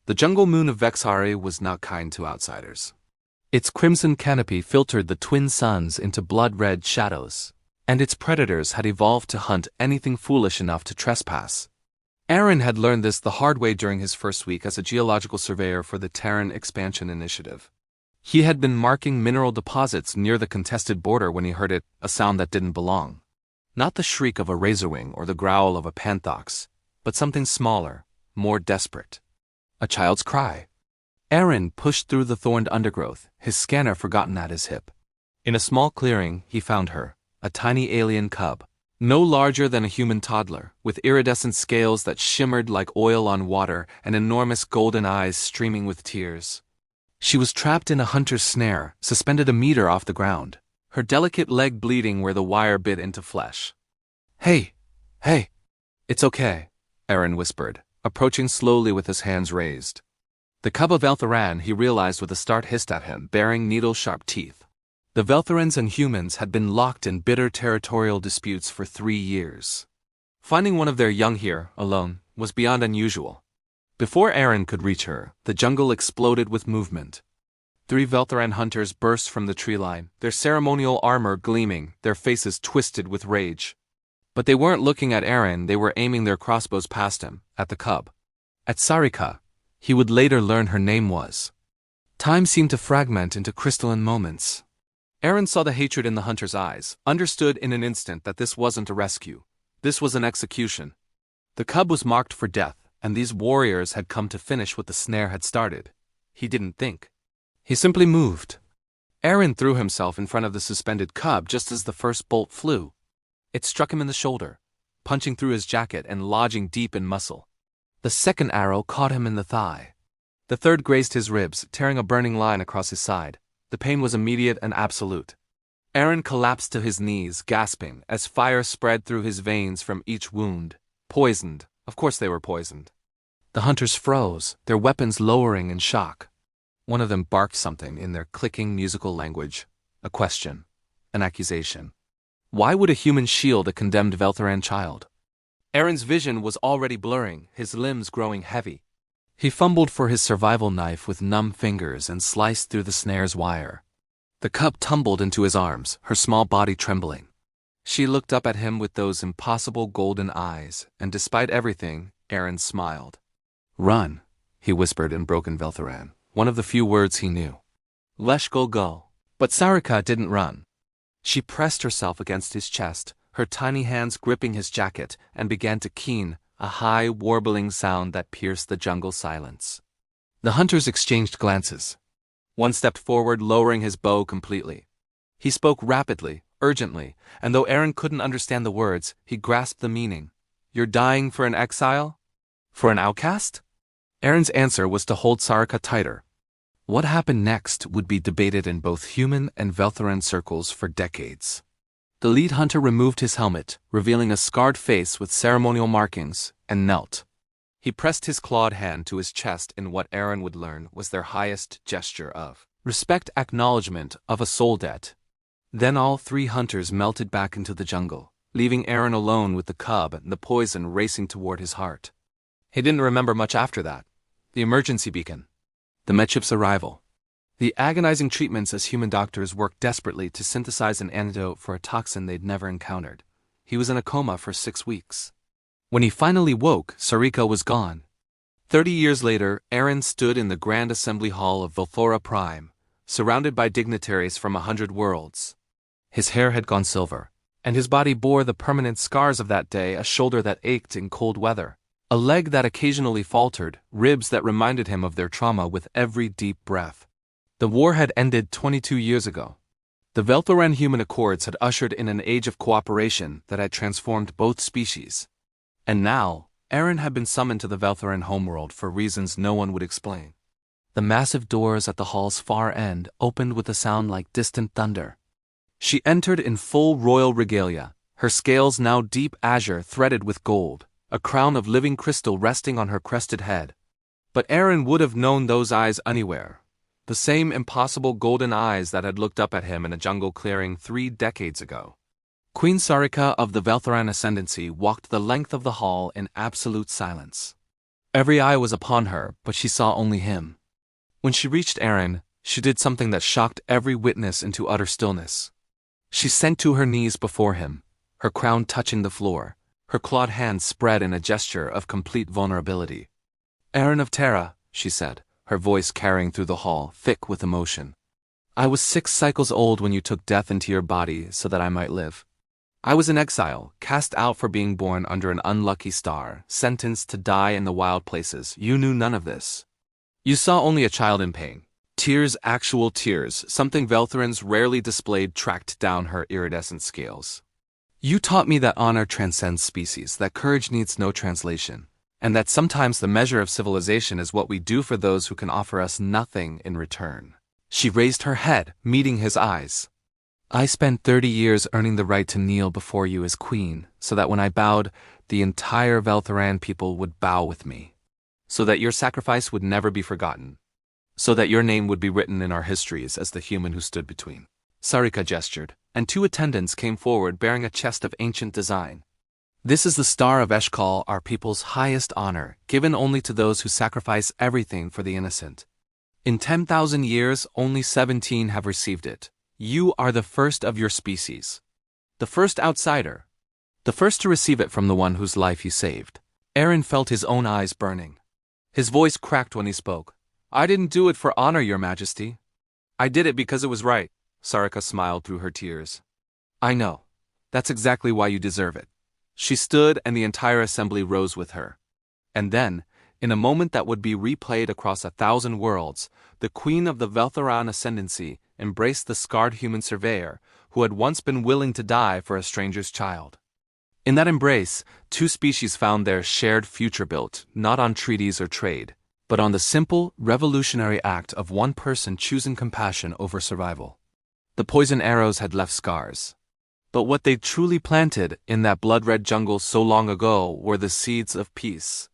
The jungle moon of Vexari was not kind to outsiders. Its crimson canopy filtered the twin suns into blood-red shadows, and its predators had evolved to hunt anything foolish enough to trespass. Aaron had learned this the hard way during his first week as a geological surveyor for the Terran Expansion Initiative. He had been marking mineral deposits near the contested border when he heard it, a sound that didn't belong. Not the shriek of a razorwing or the growl of a panthox, but something smaller, more desperate. A child's cry. Aaron pushed through the thorned undergrowth, his scanner forgotten at his hip. In a small clearing, he found her, a tiny alien cub, no larger than a human toddler, with iridescent scales that shimmered like oil on water and enormous golden eyes streaming with tears. She was trapped in a hunter's snare, suspended a meter off the ground, her delicate leg bleeding where the wire bit into flesh. Hey! It's okay, Aaron whispered, approaching slowly with his hands raised. The cub of Veltharan, he realized with a start, hissed at him, baring needle-sharp teeth. The Veltharans and humans had been locked in bitter territorial disputes for 3 years. Finding one of their young here, alone, was beyond unusual. Before Aaron could reach her, the jungle exploded with movement. 3 Veltharan hunters burst from the tree line, their ceremonial armor gleaming, their faces twisted with rage. But they weren't looking at Aaron, they were aiming their crossbows past him, at the cub. At Sarika, he would later learn her name was. Time seemed to fragment into crystalline moments. Aaron saw the hatred in the hunter's eyes, understood in an instant that this wasn't a rescue. This was an execution. The cub was marked for death, and these warriors had come to finish what the snare had started. He didn't think. He simply moved. Aaron threw himself in front of the suspended cub just as the first bolt flew. It struck him in the shoulder, punching through his jacket and lodging deep in muscle. The second arrow caught him in the thigh. The third grazed his ribs, tearing a burning line across his side. The pain was immediate and absolute. Aaron collapsed to his knees, gasping, as fire spread through his veins from each wound. Poisoned. Of course they were poisoned. The hunters froze, their weapons lowering in shock. One of them barked something in their clicking musical language. A question. An accusation. Why would a human shield a condemned Veltharan child? Aaron's vision was already blurring, his limbs growing heavy. He fumbled for his survival knife with numb fingers and sliced through the snare's wire. The cub tumbled into his arms, her small body trembling. She looked up at him with those impossible golden eyes, and despite everything, Aaron smiled. Run, he whispered in broken Veltharan, one of the few words he knew. Lesh go. But Sarika didn't run. She pressed herself against his chest, her tiny hands gripping his jacket, and began to keen, a high, warbling sound that pierced the jungle silence. The hunters exchanged glances. One stepped forward, lowering his bow completely. He spoke rapidly, urgently, and though Aaron couldn't understand the words, he grasped the meaning. You're dying for an exile? For an outcast? Aaron's answer was to hold Sarika tighter. What happened next would be debated in both human and Veltharan circles for decades. The lead hunter removed his helmet, revealing a scarred face with ceremonial markings, and knelt. He pressed his clawed hand to his chest in what Aaron would learn was their highest gesture of respect, acknowledgement of a soul debt. Then all 3 hunters melted back into the jungle, leaving Aaron alone with the cub and the poison racing toward his heart. He didn't remember much after that. The emergency beacon. The medship's arrival. The agonizing treatments as human doctors worked desperately to synthesize an antidote for a toxin they'd never encountered. He was in a coma for 6 weeks. When he finally woke, Sarika was gone. 30 years later, Aaron stood in the Grand Assembly Hall of Volthora Prime, surrounded by dignitaries from 100 worlds. His hair had gone silver, and his body bore the permanent scars of that day, a shoulder that ached in cold weather, a leg that occasionally faltered, ribs that reminded him of their trauma with every deep breath. The war had ended 22 years ago. The Veltharan Human Accords had ushered in an age of cooperation that had transformed both species. And now, Aaron had been summoned to the Veltharan homeworld for reasons no one would explain. The massive doors at the hall's far end opened with a sound like distant thunder. She entered in full royal regalia, her scales now deep azure threaded with gold, a crown of living crystal resting on her crested head. But Aaron would have known those eyes anywhere. The same impossible golden eyes that had looked up at him in a jungle clearing 3 decades ago. Queen Sarika of the Veltharan Ascendancy walked the length of the hall in absolute silence. Every eye was upon her, but she saw only him. When she reached Aaron, she did something that shocked every witness into utter stillness. She sank to her knees before him, her crown touching the floor, her clawed hands spread in a gesture of complete vulnerability. "Aaron of Terra," she said, her voice carrying through the hall, thick with emotion. "I was 6 cycles old when you took death into your body so that I might live. I was in exile, cast out for being born under an unlucky star, sentenced to die in the wild places. You knew none of this. You saw only a child in pain. Tears, actual tears, something Veltharans rarely displayed tracked down her iridescent scales. You taught me that honor transcends species, that courage needs no translation, and that sometimes the measure of civilization is what we do for those who can offer us nothing in return." She raised her head, meeting his eyes. "I spent 30 years earning the right to kneel before you as queen, so that when I bowed, the entire Veltharan people would bow with me. So that your sacrifice would never be forgotten. So that your name would be written in our histories as the human who stood between." Sarika gestured, and 2 attendants came forward bearing a chest of ancient design. "This is the Star of Eshkol, our people's highest honor, given only to those who sacrifice everything for the innocent. In 10,000 years, only 17 have received it. You are the first of your species. The first outsider. The first to receive it from the one whose life you saved." Aaron felt his own eyes burning. His voice cracked when he spoke. "I didn't do it for honor, Your Majesty. I did it because it was right." Sarika smiled through her tears. "I know. That's exactly why you deserve it." She stood and the entire assembly rose with her. And then, in a moment that would be replayed across 1,000 worlds, the queen of the Veltharan ascendancy embraced the scarred human surveyor who had once been willing to die for a stranger's child. In that embrace, 2 species found their shared future built, not on treaties or trade, but on the simple, revolutionary act of one person choosing compassion over survival. The poison arrows had left scars. But what they truly planted in that blood-red jungle so long ago were the seeds of peace.